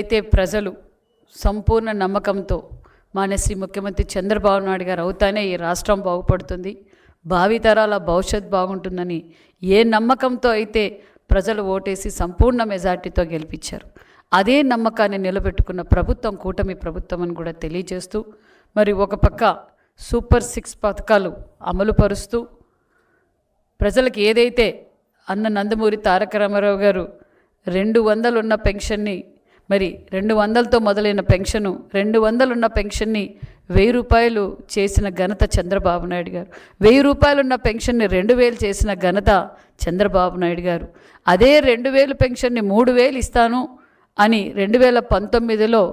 అయితే ప్రజలు సంపూర్ణ నమ్మకంతో మాన్యశ్రీ ముఖ్యమంత్రి చంద్రబాబు నాయుడు గారు అవుతానే ఈ రాష్ట్రం బాగుపడుతుంది, భావితరాల భవిష్యత్ బాగుంటుందని ఏ నమ్మకంతో అయితే ప్రజలు ఓటేసి సంపూర్ణ మెజార్టీతో గెలిపించారు, అదే నమ్మకాన్ని నిలబెట్టుకున్న ప్రభుత్వం కూటమి ప్రభుత్వం అని కూడా తెలియజేస్తూ, మరి ఒక పక్క సూపర్ 6 పథకాలు అమలు పరుస్తూ ప్రజలకు ఏదైతే అన్న నందమూరి తారక రామారావు గారు 200 ఉన్న పెన్షన్ని, మరి 200తో మొదలైన పెన్షను 200 ఉన్న పెన్షన్ని 1000 రూపాయలు చేసిన ఘనత చంద్రబాబు నాయుడు గారు, 1000 రూపాయలు ఉన్న పెన్షన్ని 2000 చేసిన ఘనత చంద్రబాబు నాయుడు గారు. అదే 2000 పెన్షన్ని 3000 ఇస్తాను అని 2019లో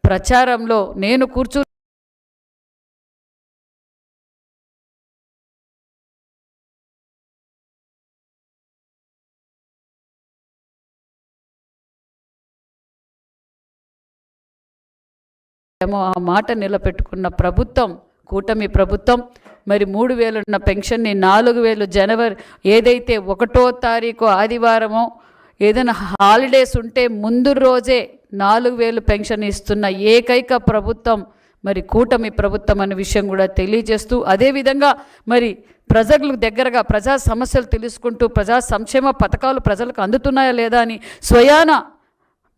ప్రచారంలో నేను ఆ మాట నిలబెట్టుకున్న ప్రభుత్వం కూటమి ప్రభుత్వం. మరి 3000 ఉన్న పెన్షన్ని 4000 జనవరి ఏదైతే 1వ తారీఖు ఆదివారమో ఏదైనా హాలిడేస్ ఉంటే ముందు రోజే 4000 పెన్షన్ ఇస్తున్న ఏకైక ప్రభుత్వం మరి కూటమి ప్రభుత్వం అనే విషయం కూడా తెలియజేస్తూ, అదేవిధంగా మరి ప్రజలకు దగ్గరగా ప్రజా సమస్యలు తెలుసుకుంటూ ప్రజా సంక్షేమ పథకాలు ప్రజలకు అందుతున్నాయా లేదా అని స్వయాన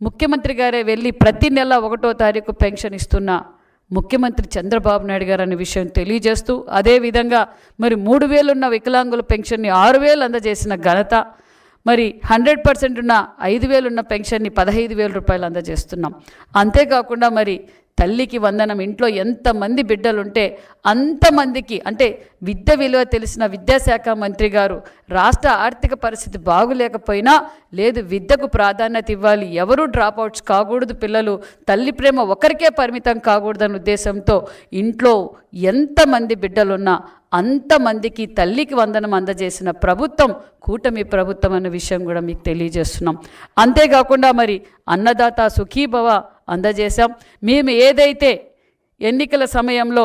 ముఖ్యమంత్రి గారే వెళ్ళి ప్రతి నెల 1వ తారీఖు పెన్షన్ ఇస్తున్న ముఖ్యమంత్రి చంద్రబాబు నాయుడు గారు అనే విషయం తెలియజేస్తూ, అదేవిధంగా మరి 3000 ఉన్న వికలాంగుల పెన్షన్ని 6000 అందజేసిన ఘనత, మరి 100% ఉన్న 5000 ఉన్న పెన్షన్ని 15000 రూపాయలు అందజేస్తున్నాం. అంతేకాకుండా మరి తల్లికి వందనం, ఇంట్లో ఎంతమంది బిడ్డలుంటే అంతమందికి, అంటే విద్య విలువ తెలిసిన విద్యాశాఖ మంత్రి గారు రాష్ట్ర ఆర్థిక పరిస్థితి బాగులేకపోయినా లేదు విద్యకు ప్రాధాన్యత ఇవ్వాలి, ఎవరూ డ్రాప్అవుట్స్ కాకూడదు, పిల్లలు తల్లి ప్రేమ ఒకరికే పరిమితం కాకూడదన్న ఉద్దేశంతో ఇంట్లో ఎంతమంది బిడ్డలున్నా అంతమందికి తల్లికి వందనం అందజేసిన ప్రభుత్వం కూటమి ప్రభుత్వం అన్న విషయం కూడా మీకు తెలియజేస్తున్నాం. అంతేకాకుండా మరి అన్నదాత సుఖీభవ అందజేశాం. మేము ఏదైతే ఎన్నికల సమయంలో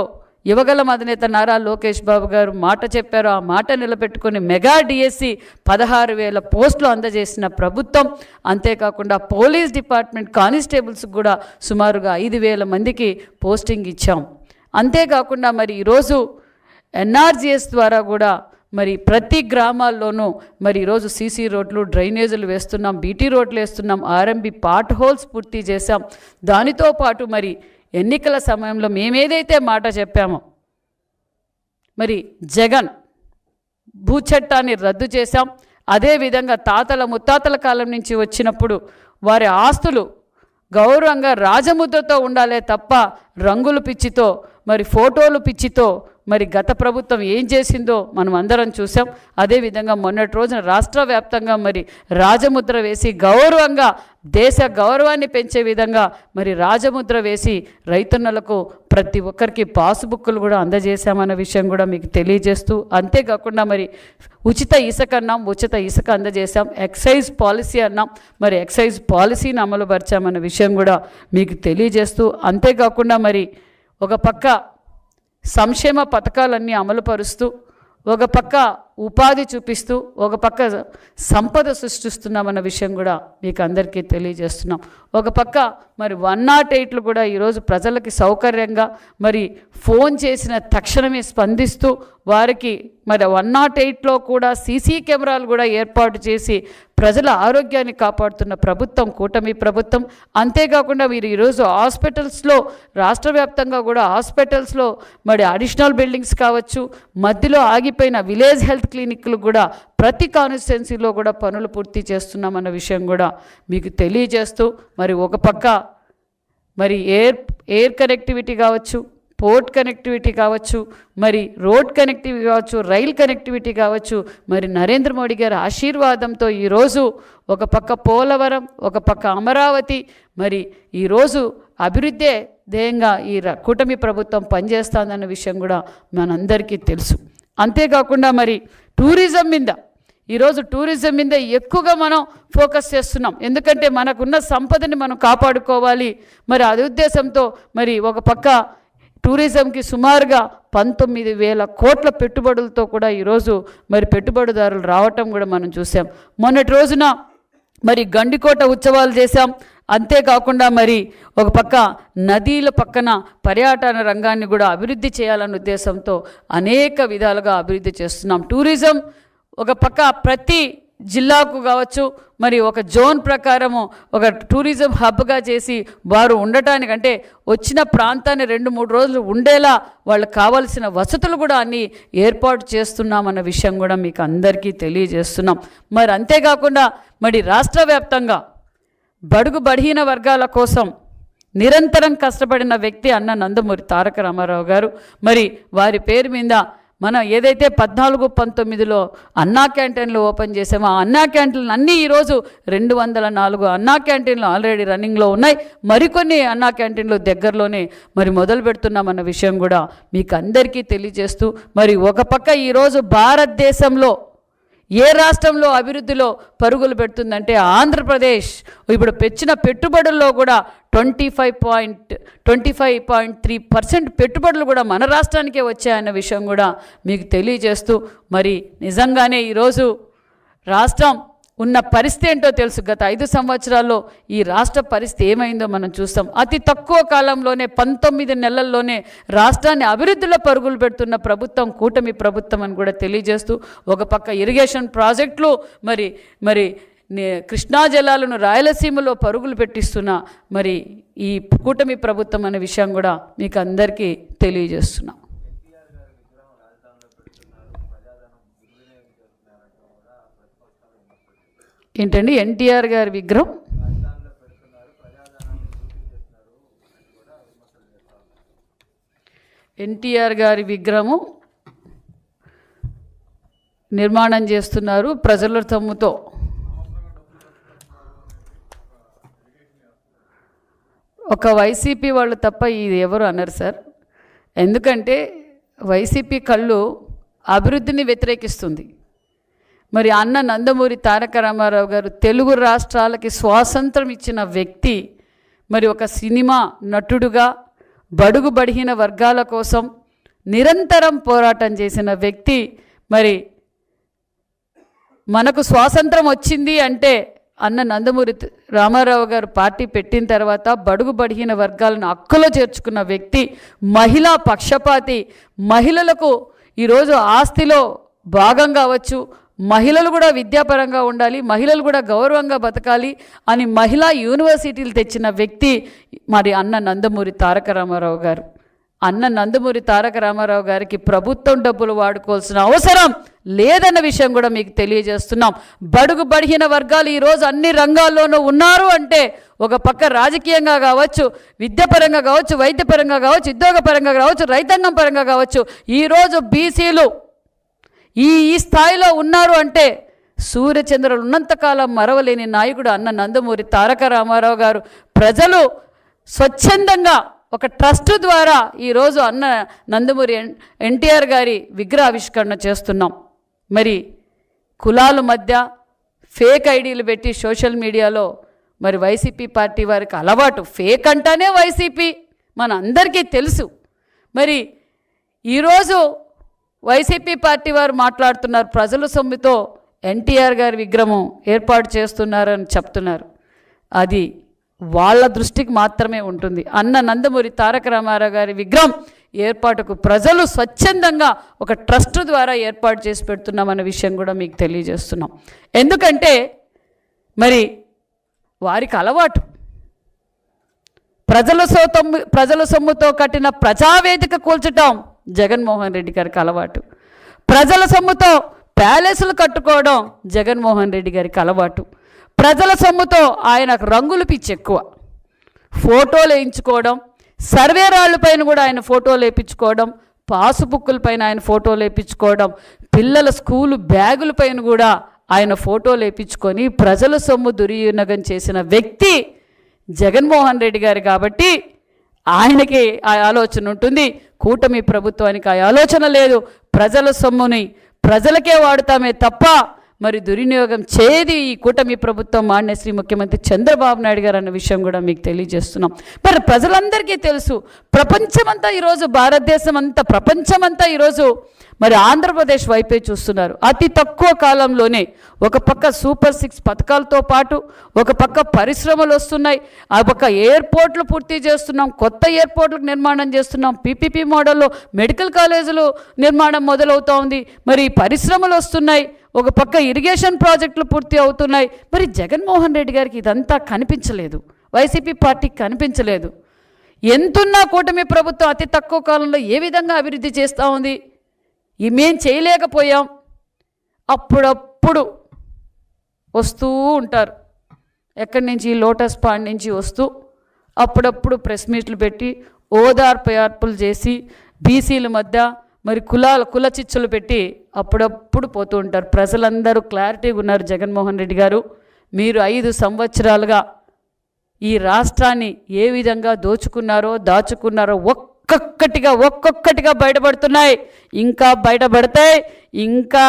యువగలం అధినేత నారా లోకేష్ బాబు గారు మాట చెప్పారో ఆ మాట నిలబెట్టుకుని మెగా డిఎస్సి 16,000 పోస్టులు అందజేసిన ప్రభుత్వం. అంతేకాకుండా పోలీస్ డిపార్ట్మెంట్ కానిస్టేబుల్స్కి కూడా సుమారుగా 5,000 మందికి పోస్టింగ్ ఇచ్చాం. అంతేకాకుండా మరి ఈరోజు ఎన్ఆర్జీఎస్ ద్వారా కూడా మరి ప్రతి గ్రామాల్లోనూ మరి ఈరోజు సీసీ రోడ్లు డ్రైనేజీలు వేస్తున్నాం, బీటీ రోడ్లు వేస్తున్నాం, ఆర్ఎంబీ పార్ట్ హోల్స్ పూర్తి చేశాం. దానితో పాటు మరి ఎన్నికల సమయంలో మేమేదైతే మాట చెప్పామో మరి జగన్ భూచట్టాన్ని రద్దు చేశాం. అదేవిధంగా తాతల ముత్తాతల కాలం నుంచి వచ్చినప్పుడు వారి ఆస్తులు గౌరవంగా రాజముద్రతో ఉండాలే తప్ప రంగులు పిచ్చితో మరి ఫోటోలు పిచ్చితో మరి గత ప్రభుత్వం ఏం చేసిందో మనం అందరం చూసాం. అదేవిధంగా మొన్నటి రోజున రాష్ట్ర వ్యాప్తంగా మరి రాజముద్ర వేసి గౌరవంగా దేశ గౌరవాన్ని పెంచే విధంగా మరి రాజముద్ర వేసి రైతన్నలకు ప్రతి ఒక్కరికి పాస్బుక్లు కూడా అందజేశామన్న విషయం కూడా మీకు తెలియజేస్తూ, అంతేకాకుండా మరి ఉచిత ఇసుక అన్నాం, ఉచిత ఇసుక అందజేశాం. ఎక్సైజ్ పాలసీ అన్నాం, మరి ఎక్సైజ్ పాలసీని అమలుపరిచామన్న విషయం కూడా మీకు తెలియజేస్తూ, అంతేకాకుండా మరి ఒక పక్క సంక్షేమ పథకాలన్నీ అమలుపరుస్తూ, ఒక పక్క ఉపాధి చూపిస్తూ, ఒక పక్క సంపద సృష్టిస్తున్నామన్న విషయం కూడా మీకు అందరికీ తెలియజేస్తున్నాం. ఒక పక్క మరి 108లు కూడా ఈరోజు ప్రజలకి సౌకర్యంగా మరి ఫోన్ చేసిన తక్షణమే స్పందిస్తూ వారికి మరి 108లో కూడా సీసీ కెమెరాలు కూడా ఏర్పాటు చేసి ప్రజల ఆరోగ్యాన్ని కాపాడుతున్న ప్రభుత్వం కూటమి ప్రభుత్వం. అంతేకాకుండా మీరు ఈరోజు హాస్పిటల్స్లో రాష్ట్ర వ్యాప్తంగా కూడా హాస్పిటల్స్లో మరి అడిషనల్ బిల్డింగ్స్ కావచ్చు, మధ్యలో ఆగిపోయిన విలేజ్ హెల్త్ క్లినిక్లు కూడా ప్రతి కాన్స్టిట్యున్సీలో కూడా పనులు పూర్తి చేస్తున్నామన్న విషయం కూడా మీకు తెలియజేస్తూ, మరి ఒక పక్క మరి ఎయిర్ కనెక్టివిటీ కావచ్చు, పోర్ట్ కనెక్టివిటీ కావచ్చు, మరి రోడ్ కనెక్టివిటీ కావచ్చు, రైల్ కనెక్టివిటీ కావచ్చు, మరి నరేంద్ర మోడీ గారి ఆశీర్వాదంతో ఈరోజు ఒక పక్క పోలవరం, ఒక పక్క అమరావతి, మరి ఈరోజు అభివృద్ధి ధ్యేయంగా ఈ కూటమి ప్రభుత్వం పనిచేస్తుందన్న విషయం కూడా మనందరికీ తెలుసు. అంతేకాకుండా మరి టూరిజం మీద ఎక్కువగా మనం ఫోకస్ చేస్తున్నాం. ఎందుకంటే మనకున్న సంపదని మనం కాపాడుకోవాలి. మరి అదే ఉద్దేశంతో మరి ఒక పక్క టూరిజంకి సుమారుగా 19,000 కోట్ల పెట్టుబడులతో కూడా ఈరోజు మరి పెట్టుబడిదారులు రావటం కూడా మనం చూసాం. మొన్నటి రోజున మరి గండికోట ఉత్సవాలు చేశాం. అంతేకాకుండా మరి ఒక పక్క నదీల పక్కన పర్యాటన రంగాన్ని కూడా అభివృద్ధి చేయాలన్న ఉద్దేశంతో అనేక విధాలుగా అభివృద్ధి చేస్తున్నాం. టూరిజం ఒక పక్క ప్రతి జిల్లాకు కావచ్చు మరి ఒక జోన్ ప్రకారము ఒక టూరిజం హబ్గా చేసి వారు ఉండటానికంటే వచ్చిన ప్రాంతాన్ని 2-3 రోజులు ఉండేలా వాళ్ళకి కావాల్సిన వసతులు కూడా అన్నీ ఏర్పాటు చేస్తున్నామన్న విషయం కూడా మీకు అందరికీ తెలియజేస్తున్నాం. మరి అంతేకాకుండా మరి రాష్ట్ర వ్యాప్తంగా బడుగు బలహీన వర్గాల కోసం నిరంతరం కష్టపడిన వ్యక్తి అన్న నందమూరి తారక రామారావు గారు. మరి వారి పేరు మీద మనం ఏదైతే 14-19లో అన్నా క్యాంటీన్లు ఓపెన్ చేసామో ఆ అన్నా క్యాంటీన్లు అన్నీ ఈరోజు 204 అన్నా క్యాంటీన్లు ఆల్రెడీ రన్నింగ్లో ఉన్నాయి. మరికొన్ని అన్నా క్యాంటీన్లు దగ్గరలోనే మరి మొదలు పెడుతున్నామన్న విషయం కూడా మీకు అందరికీ తెలియజేస్తూ మరి ఒక పక్క ఈరోజు భారతదేశంలో ఏ రాష్ట్రంలో అభివృద్ధిలో పరుగులు పెడుతుందంటే ఆంధ్రప్రదేశ్. ఇప్పుడు పెంచిన పెట్టుబడుల్లో కూడా 25.3% పెట్టుబడులు కూడా మన రాష్ట్రానికే వచ్చాయన్న విషయం కూడా మీకు తెలియజేస్తూ మరి నిజంగానే ఈరోజు రాష్ట్రం ఉన్న పరిస్థితి ఏంటో తెలుసు. గత 5 సంవత్సరాల్లో ఈ రాష్ట్ర పరిస్థితి ఏమైందో మనం చూస్తాం. అతి తక్కువ కాలంలోనే 19 నెలల్లోనే రాష్ట్రాన్ని అభివృద్ధిలో పరుగులు పెడుతున్న ప్రభుత్వం కూటమి ప్రభుత్వం అని కూడా తెలియజేస్తూ ఒక పక్క ఇరిగేషన్ ప్రాజెక్టులు మరి కృష్ణా జలాలను రాయలసీమలో పరుగులు పెట్టిస్తున్న మరి ఈ కూటమి ప్రభుత్వం అనే విషయం కూడా మీకు అందరికీ తెలియజేస్తున్నాం. ఏంటండి ఎన్టీఆర్ గారి విగ్రహం నిర్మాణం చేస్తున్నారు ప్రజల సొమ్ముతో. ఒక వైసీపీ వాళ్ళు తప్ప ఇది ఎవరు అన్నారు సార్. ఎందుకంటే వైసీపీ కళ్ళు అభివృద్ధిని వ్యతిరేకిస్తుంది. మరి అన్న నందమూరి తారక రామారావు గారు తెలుగు రాష్ట్రాలకి స్వాతంత్రం ఇచ్చిన వ్యక్తి. మరి ఒక సినిమా నటుడుగా బడుగు బలహీన వర్గాల కోసం నిరంతరం పోరాటం చేసిన వ్యక్తి. మరి మనకు స్వాతంత్రం వచ్చింది అంటే అన్న నందమూరి రామారావు గారు పార్టీ పెట్టిన తర్వాత బడుగు బలహీన వర్గాలను హక్కులో చేర్చుకున్న వ్యక్తి. మహిళా పక్షపాతి. మహిళలకు ఈరోజు ఆస్తిలో భాగం కావచ్చు, మహిళలు కూడా విద్యాపరంగా ఉండాలి, మహిళలు కూడా గౌరవంగా బతకాలి అని మహిళా యూనివర్సిటీలు తెచ్చిన వ్యక్తి మరి అన్న నందమూరి తారక రామారావు గారు. అన్న నందమూరి తారక రామారావు గారికి ప్రభుత్వం డబ్బులు వాడుకోవాల్సిన అవసరం లేదన్న విషయం కూడా మీకు తెలియజేస్తున్నాం. బడుగు బలహీన వర్గాలు ఈరోజు అన్ని రంగాల్లోనూ ఉన్నారు అంటే ఒక పక్క రాజకీయంగా కావచ్చు, విద్యాపరంగా కావచ్చు, వైద్యపరంగా కావచ్చు, ఉద్యోగపరంగా కావచ్చు, రైతాంగం పరంగా కావచ్చు, ఈరోజు బీసీలు ఈ స్థాయిలో ఉన్నారు అంటే సూర్యచంద్రులు ఉన్నంతకాలం మరవలేని నాయకుడు అన్న నందమూరి తారక రామారావు గారు. ప్రజలు స్వచ్ఛందంగా ఒక ట్రస్ట్ ద్వారా ఈరోజు అన్న నందమూరి ఎన్టీఆర్ గారి విగ్రహావిష్కరణ చేస్తున్నాం. మరి కులాల మధ్య ఫేక్ ఐడీలు పెట్టి సోషల్ మీడియాలో మరి వైసీపీ పార్టీ వారికి అలవాటు. ఫేక్ అంటానే వైసీపీ మన అందరికీ తెలుసు. మరి ఈరోజు వైసీపీ పార్టీ వారు మాట్లాడుతున్నారు, ప్రజల సొమ్ముతో ఎన్టీఆర్ గారి విగ్రహం ఏర్పాటు చేస్తున్నారని చెప్తున్నారు. అది వాళ్ళ దృష్టికి మాత్రమే ఉంటుంది. అన్న నందమూరి తారక రామారావు గారి విగ్రహం ఏర్పాటుకు ప్రజలు స్వచ్ఛందంగా ఒక ట్రస్ట్ ద్వారా ఏర్పాటు చేసి పెడుతున్నామన్న విషయం కూడా మీకు తెలియజేస్తున్నాం. ఎందుకంటే మరి వారికి అలవాటు. ప్రజల సొమ్ముతో కట్టిన ప్రజావేదిక కూల్చటం జగన్మోహన్ రెడ్డి గారికి అలవాటు. ప్రజల సొమ్ముతో ప్యాలెస్లు కట్టుకోవడం జగన్మోహన్ రెడ్డి గారికి అలవాటు. ప్రజల సొమ్ముతో ఆయనకు రంగులు పిచ్చి ఎక్కువ. ఫోటోలు వేయించుకోవడం, సర్వే రాళ్ళపైన కూడా ఆయన ఫోటోలు వేయించుకోవడం, పాసుబుక్కులపైన ఆయన ఫోటోలు వేయించుకోవడం, పిల్లల స్కూలు బ్యాగులపైన కూడా ఆయన ఫోటోలు వేయించుకొని ప్రజల సొమ్ము దుర్వినియోగం చేసిన వ్యక్తి జగన్మోహన్ రెడ్డి గారు. కాబట్టి ఆయనకి ఆ ఆలోచన ఉంటుంది. కూటమి ప్రభుత్వానికి ఆ ఆలోచన లేదు. ప్రజల సొమ్ముని ప్రజలకే వాడుతామే తప్ప మరి దుర్వినియోగం చేయది ఈ కూటమి ప్రభుత్వం, మాన్యశ్రీ ముఖ్యమంత్రి చంద్రబాబు నాయుడు గారు అన్న విషయం కూడా మీకు తెలియజేస్తున్నాం. మరి ప్రజలందరికీ తెలుసు. ప్రపంచమంతా ఈరోజు, భారతదేశం అంతా, ప్రపంచమంతా ఈరోజు మరి ఆంధ్రప్రదేశ్ వైపే చూస్తున్నారు. అతి తక్కువ కాలంలోనే ఒక పక్క సూపర్ 6 పథకాలతో పాటు ఒక పక్క పరిశ్రమలు వస్తున్నాయి, ఆ పక్క ఎయిర్పోర్ట్లు పూర్తి చేస్తున్నాం, కొత్త ఎయిర్పోర్ట్లకు నిర్మాణం చేస్తున్నాం, పీపీపీ మోడల్లో మెడికల్ కాలేజీలు నిర్మాణం మొదలవుతూ ఉంది, మరి పరిశ్రమలు వస్తున్నాయి, ఒక పక్క ఇరిగేషన్ ప్రాజెక్టులు పూర్తి అవుతున్నాయి. మరి జగన్మోహన్ రెడ్డి గారికి ఇదంతా కనిపించలేదు, వైసీపీ పార్టీకి కనిపించలేదు. ఎంతున్నా కూటమి ప్రభుత్వం అతి తక్కువ కాలంలో ఏ విధంగా అభివృద్ధి చేస్తూ ఉంది, మేం చేయలేకపోయాం. అప్పుడప్పుడు వస్తూ ఉంటారు, ఎక్కడి నుంచి, లోటస్ పాండ్ నుంచి వస్తూ అప్పుడప్పుడు ప్రెస్ మీట్లు పెట్టి ఓదార్పులు చేసి బీసీల మధ్య మరి కుల చిచ్చులు పెట్టి అప్పుడప్పుడు పోతూ ఉంటారు. ప్రజలందరూ క్లారిటీగా ఉన్నారు. జగన్మోహన్ రెడ్డి గారు, మీరు 5 సంవత్సరాలుగా ఈ రాష్ట్రాన్ని ఏ విధంగా దాచుకున్నారో ఒక్కొక్కటిగా బయటపడుతున్నాయి. ఇంకా బయటపడతాయి, ఇంకా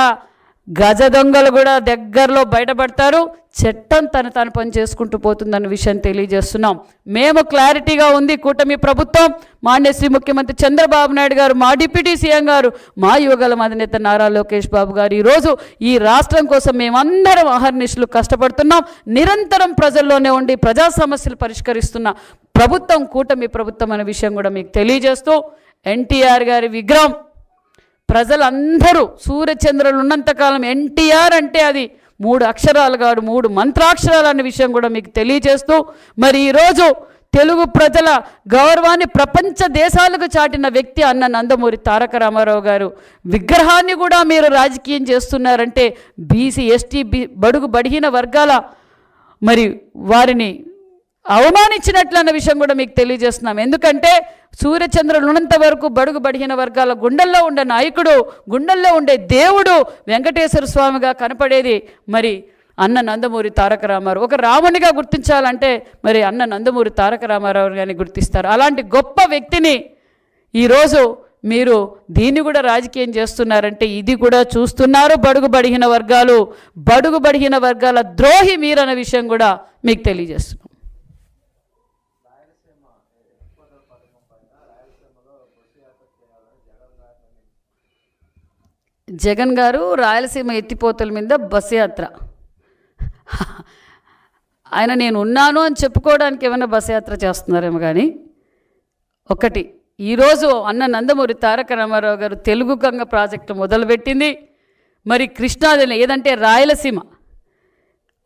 గజ దొంగలు కూడా దగ్గరలో బయటపడతారు. చట్టం తను పని చేసుకుంటూ పోతుందన్న విషయం తెలియజేస్తున్నాం. మేము క్లారిటీగా ఉంది కూటమి ప్రభుత్వం, మాన్య శ్రీ ముఖ్యమంత్రి చంద్రబాబు నాయుడు గారు, మా డిప్యూటీ సీఎం గారు, మా యువగలం అధినేత నారా లోకేష్ బాబు గారు, ఈరోజు ఈ రాష్ట్రం కోసం మేమందరం అహర్నిశలు కష్టపడుతున్నాం. నిరంతరం ప్రజల్లోనే ఉండి ప్రజా సమస్యలు పరిష్కరిస్తున్న ప్రభుత్వం కూటమి ప్రభుత్వం అనే విషయం కూడా మీకు తెలియజేస్తూ, ఎన్టీఆర్ గారి విగ్రహం ప్రజలందరూ సూర్యచంద్రులు ఉన్నంతకాలం ఎన్టీఆర్ అంటే అది 3 అక్షరాలు కాదు, 3 మంత్రాక్షరాలు అనే విషయం కూడా మీకు తెలియజేస్తూ, మరి ఈరోజు తెలుగు ప్రజల గౌరవాన్ని ప్రపంచ దేశాలకు చాటిన వ్యక్తి అన్న నందమూరి తారక రామారావు గారు విగ్రహాన్ని కూడా మీరు రాజకీయం చేస్తున్నారంటే బీసీ ఎస్టీ బడుగు బడిగిన వర్గాల మరి వారిని అవమానించినట్లు అన్న విషయం కూడా మీకు తెలియజేస్తున్నాం. ఎందుకంటే సూర్యచంద్రులు ఉన్నంత వరకు బడుగు బడిగిన వర్గాల గుండెల్లో ఉండే నాయకుడు, గుండెల్లో ఉండే దేవుడు వెంకటేశ్వర స్వామిగా కనపడేది మరి అన్న నందమూరి తారక రామారావు. ఒక రామునిగా గుర్తించాలంటే మరి అన్న నందమూరి తారక రామారావు గారిని గుర్తిస్తారు. అలాంటి గొప్ప వ్యక్తిని ఈరోజు మీరు దీన్ని కూడా రాజకీయం చేస్తున్నారంటే ఇది కూడా చూస్తున్నారు బడుగు బడిగిన వర్గాల ద్రోహి మీరన్న విషయం కూడా మీకు తెలియజేస్తున్నాం. జగన్ గారు రాయలసీమ ఎత్తిపోతల మీద బస్సు యాత్ర, ఆయన నేను ఉన్నాను అని చెప్పుకోవడానికి ఏమైనా బస్సు యాత్ర చేస్తున్నారేమో కానీ, ఒకటి ఈరోజు అన్న నందమూరి తారక రామారావు గారు తెలుగు గంగ ప్రాజెక్టు మొదలుపెట్టింది. మరి కృష్ణాది ఏదంటే రాయలసీమ,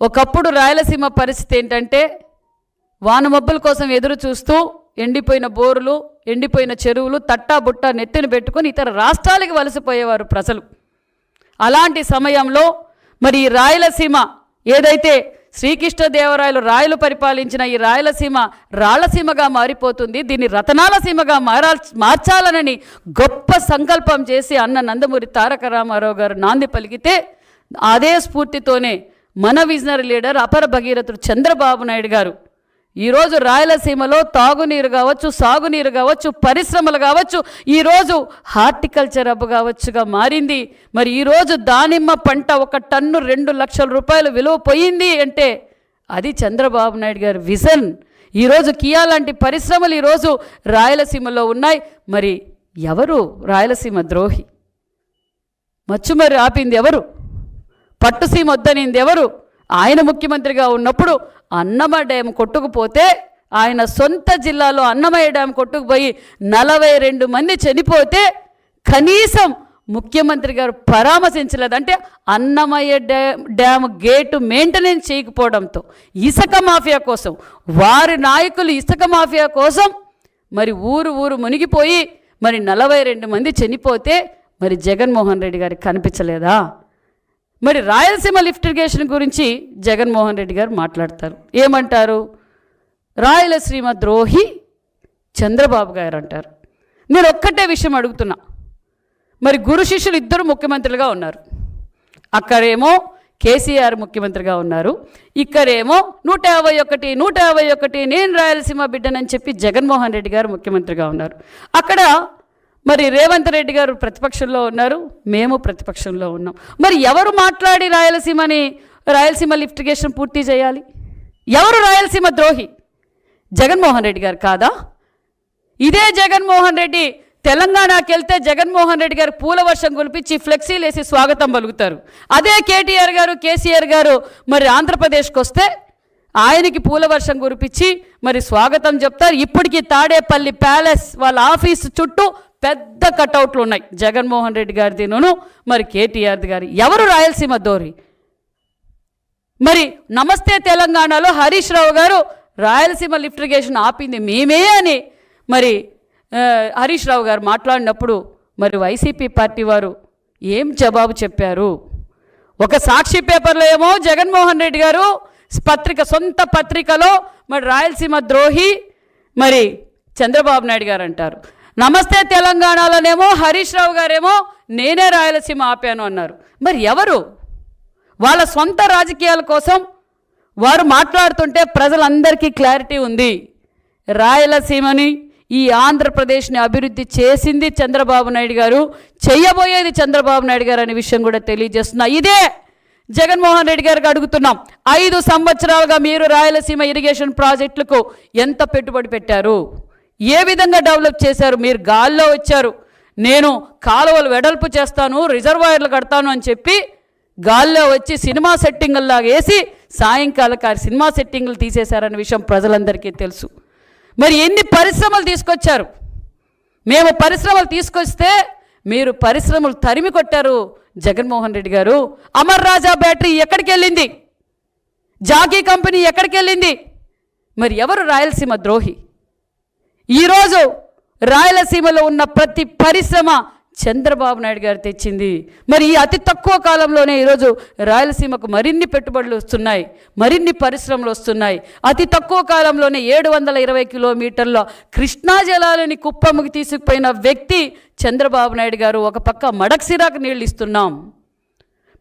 ఒకప్పుడు రాయలసీమ పరిస్థితి ఏంటంటే వానమబ్బుల కోసం ఎదురు చూస్తూ ఎండిపోయిన బోరులు, ఎండిపోయిన చెరువులు తట్టాబుట్ట నెత్తిన పెట్టుకొని ఇతర రాష్ట్రాలకి వలసపోయేవారు ప్రజలు. అలాంటి సమయంలో మరి ఈ రాయలసీమ ఏదైతే శ్రీకృష్ణదేవరాయలు రాయలు పరిపాలించిన ఈ రాయలసీమ రాళ్లసీమగా మారిపోతుంది, దీన్ని రతనాల సీమగా మార్చాలనని గొప్ప సంకల్పం చేసి అన్న నందమూరి తారక రామారావు గారు నాంది పలికితే, అదే స్ఫూర్తితోనే మన విజనరీ లీడర్ అపర భగీరథుడు చంద్రబాబు నాయుడు గారు ఈరోజు రాయలసీమలో తాగునీరు కావచ్చు, సాగునీరు కావచ్చు, పరిశ్రమలు కావచ్చు, ఈరోజు హార్టికల్చర్ హబ్ కావచ్చుగా మారింది. మరి ఈరోజు దానిమ్మ పంట 1 టన్ను 2 లక్షల రూపాయలు విలువ పోయింది అంటే అది చంద్రబాబు నాయుడు గారి విజన్. ఈరోజు కియా లాంటి పరిశ్రమలు ఈరోజు రాయలసీమలో ఉన్నాయి. మరి ఎవరు రాయలసీమ ద్రోహి? మచ్చుమరి ఆపింది ఎవరు? పట్టుసీమ వద్దనింది ఎవరు? ఆయన ముఖ్యమంత్రిగా ఉన్నప్పుడు అన్నమయ్య డ్యామ్ కొట్టుకుపోతే ఆయన సొంత జిల్లాలో అన్నమయ్య డ్యామ్ కొట్టుకుపోయి 42 మంది చనిపోతే కనీసం ముఖ్యమంత్రి గారు పరామర్శించలేదు. అంటే అన్నమయ్య డ్యామ్ గేటు మెయింటెనెన్స్ చేయకపోవడంతో ఇసుక మాఫియా కోసం, వారి నాయకులు ఇసుక మాఫియా కోసం మరి ఊరు మునిగిపోయి మరి 42 మంది చనిపోతే మరి జగన్మోహన్ రెడ్డి గారికి కనిపించలేదా? మరి రాయలసీమ లిఫ్ట్ ఇరిగేషన్ గురించి జగన్మోహన్ రెడ్డి గారు మాట్లాడతారు, ఏమంటారు? రాయలసీమ ద్రోహి చంద్రబాబు గారు అంటారు. నేను ఒక్కటే విషయం అడుగుతున్నా, మరి గురు శిష్యులు ఇద్దరు ముఖ్యమంత్రులుగా ఉన్నారు. అక్కడేమో కేసీఆర్ ముఖ్యమంత్రిగా ఉన్నారు, ఇక్కడేమో 151 నేను రాయలసీమ బిడ్డనని చెప్పి జగన్మోహన్ రెడ్డి గారు ముఖ్యమంత్రిగా ఉన్నారు. అక్కడ మరి రేవంత్ రెడ్డి గారు ప్రతిపక్షంలో ఉన్నారు, మేము ప్రతిపక్షంలో ఉన్నాం. మరి ఎవరు మాట్లాడి రాయలసీమ లిఫ్ట్ ఇరిగేషన్ పూర్తి చేయాలి? ఎవరు రాయలసీమ ద్రోహి? జగన్మోహన్ రెడ్డి గారు కాదా? ఇదే జగన్మోహన్ రెడ్డి తెలంగాణకి వెళ్తే జగన్మోహన్ రెడ్డి గారు పూల వర్షం కురిపించి ఫ్లెక్సీలు వేసి స్వాగతం పలుకుతారు. అదే కేటీఆర్ గారు, కేసీఆర్ గారు మరి ఆంధ్రప్రదేశ్కి వస్తే ఆయనకి పూల వర్షం కురిపించి మరి స్వాగతం చెప్తారు. ఇప్పటికీ తాడేపల్లి ప్యాలెస్ వాళ్ళ ఆఫీసు చుట్టూ పెద్ద కటౌట్లు ఉన్నాయి, జగన్మోహన్ రెడ్డి గారిదిను మరి కేటీఆర్ గారి. ఎవరు రాయలసీమ దోరి? మరి నమస్తే తెలంగాణలో హరీష్ రావు గారు రాయలసీమ లిఫ్ట్ ఇరిగేషన్ ఆపింది మేమే అని మరి హరీష్ రావు గారు మాట్లాడినప్పుడు మరి వైసీపీ పార్టీ వారు ఏం జవాబు చెప్పారు? ఒక సాక్షి పేపర్లో ఏమో జగన్మోహన్ రెడ్డి గారు సొంత పత్రికలో మరి రాయలసీమ ద్రోహి మరి చంద్రబాబు నాయుడు గారు అంటారు. నమస్తే తెలంగాణలోనేమో హరీష్ రావు గారేమో నేనే రాయలసీమ ఆపాను అన్నారు. మరి ఎవరు? వాళ్ళ సొంత రాజకీయాల కోసం వారు మాట్లాడుతుంటే ప్రజలందరికీ క్లారిటీ ఉంది. రాయలసీమని, ఈ ఆంధ్రప్రదేశ్ని అభివృద్ధి చేసింది చంద్రబాబు నాయుడు గారు, చెయ్యబోయేది చంద్రబాబు నాయుడు గారు అనే విషయం కూడా తెలియజేస్తున్నా. ఇదే జగన్మోహన్ రెడ్డి గారికి అడుగుతున్నాం. 5 సంవత్సరాలుగా మీరు రాయలసీమ ఇరిగేషన్ ప్రాజెక్టులకు ఎంత పెట్టుబడి పెట్టారు? ఏ విధంగా డెవలప్ చేశారు? మీరు గాల్లో వచ్చారు, నేను కాలువలు వెడల్పు చేస్తాను, రిజర్వాయర్లు కడతాను అని చెప్పి గాల్లో వచ్చి సినిమా సెట్టింగుల్లాగా వేసి సాయంకాల సినిమా సెట్టింగులు తీసేశారనే విషయం ప్రజలందరికీ తెలుసు. మరి ఎన్ని పరిశ్రమలు తీసుకొచ్చారు? మేము పరిశ్రమలు తీసుకొస్తే మీరు పరిశ్రమలు తరిమి కొట్టారు జగన్మోహన్ రెడ్డి గారు. అమర్ రాజా బ్యాటరీ ఎక్కడికి వెళ్ళింది? జాకీ కంపెనీ ఎక్కడికి వెళ్ళింది? మరి ఎవరు రాయలసీమ ద్రోహి? ఈరోజు రాయలసీమలో ఉన్న ప్రతి పరిశ్రమ చంద్రబాబు నాయుడు గారు తెచ్చింది. మరి ఈ అతి తక్కువ కాలంలోనే ఈరోజు రాయలసీమకు మరిన్ని పెట్టుబడులు వస్తున్నాయి, మరిన్ని పరిశ్రమలు వస్తున్నాయి. అతి తక్కువ కాలంలోనే 720 కిలోమీటర్ల కృష్ణా జలాలని కుప్పముకి తీసుకుపోయిన వ్యక్తి చంద్రబాబు నాయుడు గారు. ఒక పక్క మడక్సిరాకు నీళ్ళు ఇస్తున్నాం,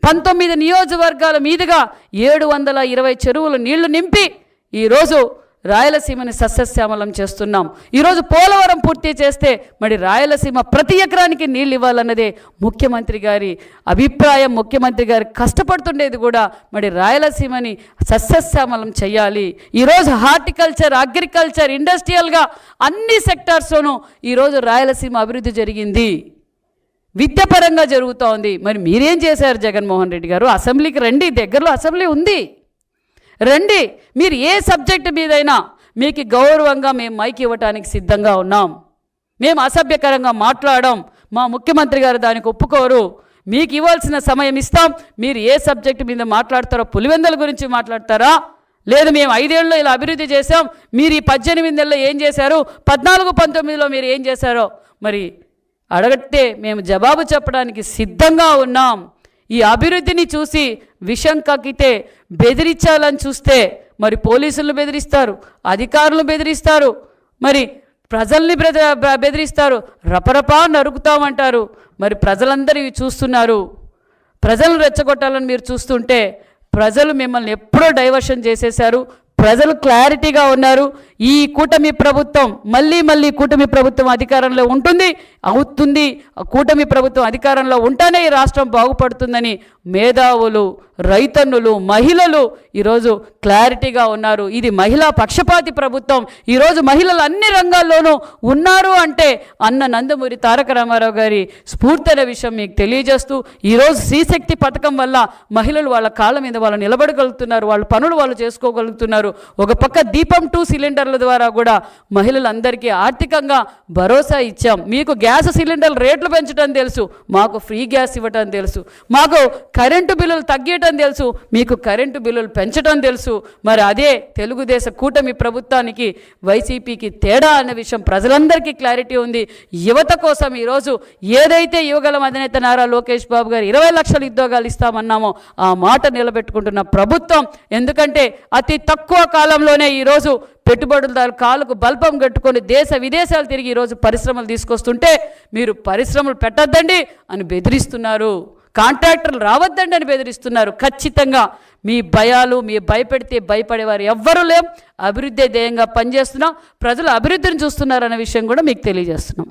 19 నియోజకవర్గాల మీదుగా 720 చెరువులు నీళ్లు నింపి ఈరోజు రాయలసీమని సస్యశ్యామలం చేస్తున్నాం. ఈరోజు పోలవరం పూర్తి చేస్తే మరి రాయలసీమ ప్రతి ఎకరానికి నీళ్ళు ఇవ్వాలన్నదే ముఖ్యమంత్రి గారి అభిప్రాయం. ముఖ్యమంత్రి గారు కష్టపడుతుండేది కూడా మరి రాయలసీమని సస్యశ్యామలం చేయాలి. ఈరోజు హార్టికల్చర్, అగ్రికల్చర్, ఇండస్ట్రియల్గా అన్ని సెక్టార్స్లోనూ ఈరోజు రాయలసీమ అభివృద్ధి జరిగింది, విద్యాపరంగా జరుగుతోంది. మరి మీరేం చేశారు జగన్మోహన్ రెడ్డి గారు? అసెంబ్లీకి రండి, దగ్గరలో అసెంబ్లీ ఉంది, రండి. మీరు ఏ సబ్జెక్టు మీదైనా మీకు గౌరవంగా మేము మైక్ ఇవ్వటానికి సిద్ధంగా ఉన్నాం. మేము అసభ్యకరంగా మాట్లాడాం, మా ముఖ్యమంత్రి గారు దానికి ఒప్పుకోరు. మీకు ఇవ్వాల్సిన సమయం ఇస్తాం. మీరు ఏ సబ్జెక్టు మీద మాట్లాడతారో, పులివెందుల గురించి మాట్లాడతారా, లేదు మేము 5 ఏళ్ళలో ఇలా అభివృద్ధి చేశాం, మీరు ఈ 18 నెలల్లో ఏం చేశారు, 14-19లో మీరు ఏం చేశారో మరి అడగట్టే మేము జవాబు చెప్పడానికి సిద్ధంగా ఉన్నాం. ఈ అభివృద్ధిని చూసి విషం కక్కితే బెదిరించాలని చూస్తే మరి పోలీసులను బెదిరిస్తారు, అధికారులను బెదిరిస్తారు, మరి ప్రజల్ని బెదిరిస్తారు, రపరపా నరుకుతామంటారు. మరి ప్రజలందరూ ఇవి చూస్తున్నారు. ప్రజలను రెచ్చగొట్టాలని మీరు చూస్తుంటే ప్రజలు మిమ్మల్ని ఎప్పుడో డైవర్షన్ చేసేశారు. ప్రజలు క్లారిటీగా ఉన్నారు. ఈ కూటమి ప్రభుత్వం మళ్ళీ కూటమి ప్రభుత్వం అధికారంలో అవుతుంది. కూటమి ప్రభుత్వం అధికారంలో ఉంటేనే ఈ రాష్ట్రం బాగుపడుతుందని మేధావులు, రైతన్నులు, మహిళలు ఈరోజు క్లారిటీగా ఉన్నారు. ఇది మహిళా పక్షపాతి ప్రభుత్వం. ఈరోజు మహిళలు అన్ని రంగాల్లోనూ ఉన్నారు అంటే అన్న నందమూరి తారక రామారావు గారి స్ఫూర్తి అనే విషయం మీకు తెలియజేస్తూ ఈరోజు శ్రీశక్తి పథకం వల్ల మహిళలు వాళ్ళ కాళ్ళ మీద వాళ్ళు నిలబడగలుగుతున్నారు, వాళ్ళ పనులు వాళ్ళు చేసుకోగలుగుతున్నారు. ఒక పక్క దీపం 2 సిలిండర్ల ద్వారా కూడా మహిళలందరికీ ఆర్థికంగా భరోసా ఇచ్చాం. మీకు గ్యాస్ సిలిండర్ల రేట్లు పెంచడం తెలుసు, మాకు ఫ్రీ గ్యాస్ ఇవ్వటం తెలుసు. మాకు కరెంటు బిల్లులు తగ్గించడం తెలుసు, మీకు కరెంటు బిల్లులు పెంచడం తెలుసు. మరి అదే తెలుగుదేశ కూటమి ప్రభుత్వానికి వైసీపీకి తేడా అనే విషయం ప్రజలందరికీ క్లారిటీ ఉంది. యువత కోసం ఈరోజు ఏదైతే యువగలం అధినేత నారా లోకేష్ బాబు గారు 20 లక్షల ఉద్యోగాలు ఇస్తామన్నామో ఆ మాట నిలబెట్టుకుంటున్న ప్రభుత్వం. ఎందుకంటే అతి తక్కువ కాలంలోనే ఈరోజు పెట్టుబడులదారు కాలుకు బల్బం కట్టుకొని దేశ విదేశాలు తిరిగి ఈరోజు పరిశ్రమలు తీసుకొస్తుంటే మీరు పరిశ్రమలు పెట్టద్దండి అని బెదిరిస్తున్నారు, కాంట్రాక్టర్లు రావద్దండి అని బెదిరిస్తున్నారు. ఖచ్చితంగా మీ భయాలు, మీ భయపెడితే భయపడేవారు ఎవ్వరూ లేం. అభివృద్ధి ధ్యేయంగా పనిచేస్తున్నాం, ప్రజలు అభివృద్ధిని చూస్తున్నారనే విషయం కూడా మీకు తెలియజేస్తున్నాం.